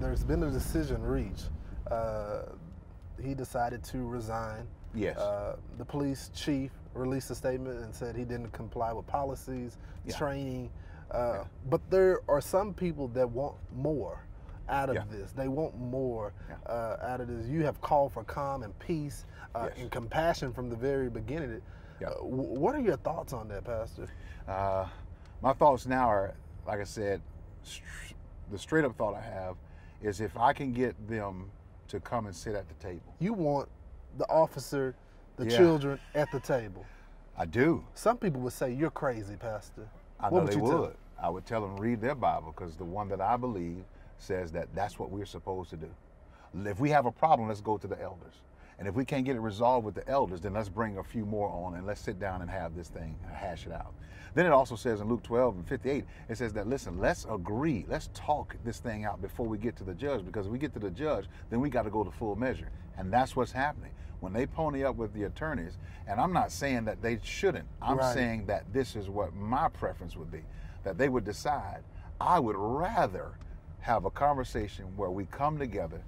there's been a decision reached. He decided to resign. Yes. The police chief released a statement and said he didn't comply with policies, training. But there are some people that want more out of this. They want more out of this. You have called for calm and peace and compassion from the very beginning. What are your thoughts on that, Pastor? My thoughts now are, like I said, the straight up thought I have is if I can get them to come and sit at the table. You want the officer, the children at the table. I do. Some people would say you're crazy, Pastor. I know they would. I would tell them to read their Bible, because the one that I believe says that that's what we're supposed to do. If we have a problem, let's go to the elders. And if we can't get it resolved with the elders, then let's bring a few more on and let's sit down and have this thing, hash it out. Then it also says in Luke 12:58, it says that, listen, let's agree, let's talk this thing out before we get to the judge, because if we get to the judge, then we got to go to full measure. And that's what's happening. When they pony up with the attorneys, and I'm not saying that they shouldn't, I'm saying that this is what my preference would be, that they would decide. I would rather have a conversation where we come together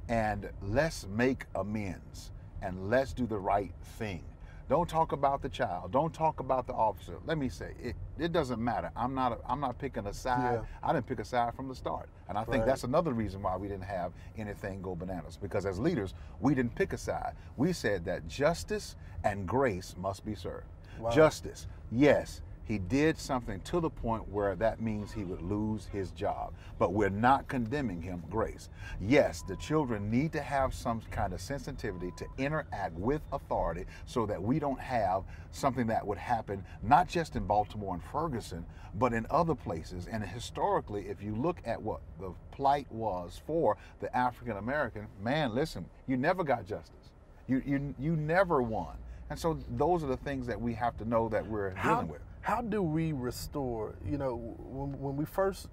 and let's make amends and let's do the right thing. Don't talk about the child. Don't talk about the officer. Let me say, it doesn't matter. I'm not picking a side. I didn't pick a side from the start. And I think that's another reason why we didn't have anything go bananas, because as leaders, we didn't pick a side. We said that justice and grace must be served. Justice, yes, he did something to the point where that means he would lose his job, but we're not condemning him. Grace. Yes, the children need to have some kind of sensitivity to interact with authority so that we don't have something that would happen not just in Baltimore and Ferguson, but in other places. And historically, if you look at what the plight was for the African American, man, listen, you never got justice. You never won. And so those are the things that we have to know that we're dealing with. How do we restore, you know, when we first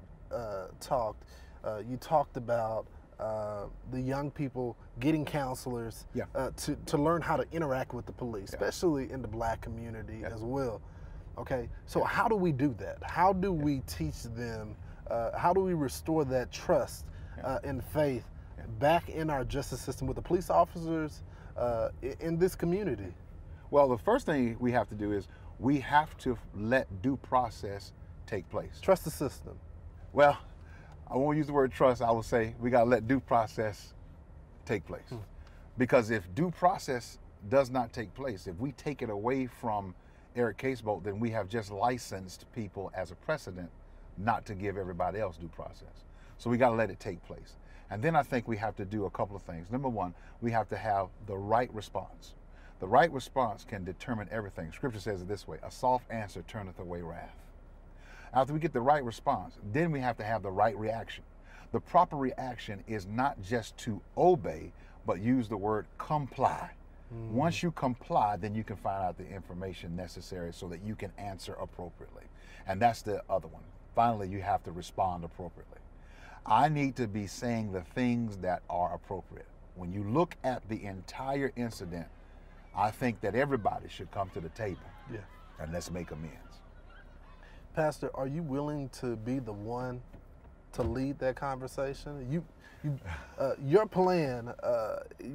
talked, you talked about the young people getting counselors to learn how to interact with the police, especially in the Black community as well. Okay, so how do we do that? How do we teach them, how do we restore that trust and faith back in our justice system with the police officers in this community? Well, the first thing we have to do is we have to let due process take place. Trust the system. Well, I won't use the word trust. I will say we got to let due process take place. Because if due process does not take place, if we take it away from Eric Casebolt, then we have just licensed people as a precedent not to give everybody else due process. So we got to let it take place. And then I think we have to do a couple of things. Number one, we have to have the right response. The right response can determine everything. Scripture says it this way: a soft answer turneth away wrath. After we get the right response, then we have to have the right reaction. The proper reaction is not just to obey, but use the word comply. Once you comply, then you can find out the information necessary so that you can answer appropriately. And that's the other one. Finally, you have to respond appropriately. I need to be saying the things that are appropriate. When you look at the entire incident, I think that everybody should come to the table and let's make amends. Pastor, are you willing to be the one to lead that conversation? Your plan,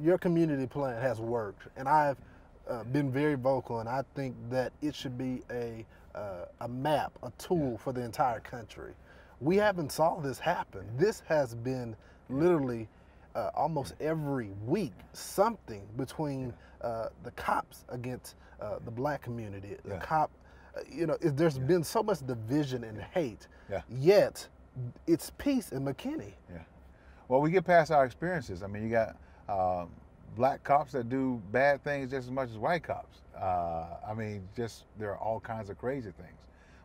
your community plan has worked, and I've been very vocal, and I think that it should be a map, a tool for the entire country. We haven't saw this happen. This has been literally almost every week something between the cops against the Black community. The cop, you know, there's been so much division and hate, yet it's peace in McKinney. Well, we get past our experiences. I mean, you got Black cops that do bad things just as much as white cops. I mean, just there are all kinds of crazy things.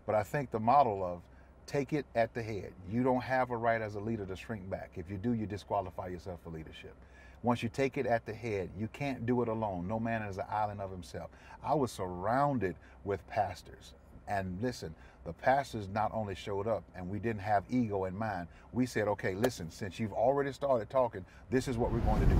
But I think the model of take it at the head. You don't have a right as a leader to shrink back. If you do, you disqualify yourself for leadership. Once you take it at the head, you can't do it alone. No man is an island of himself. I was surrounded with pastors. And listen, the pastors not only showed up, and we didn't have ego in mind. We said, okay, listen, since you've already started talking, this is what we're going to do.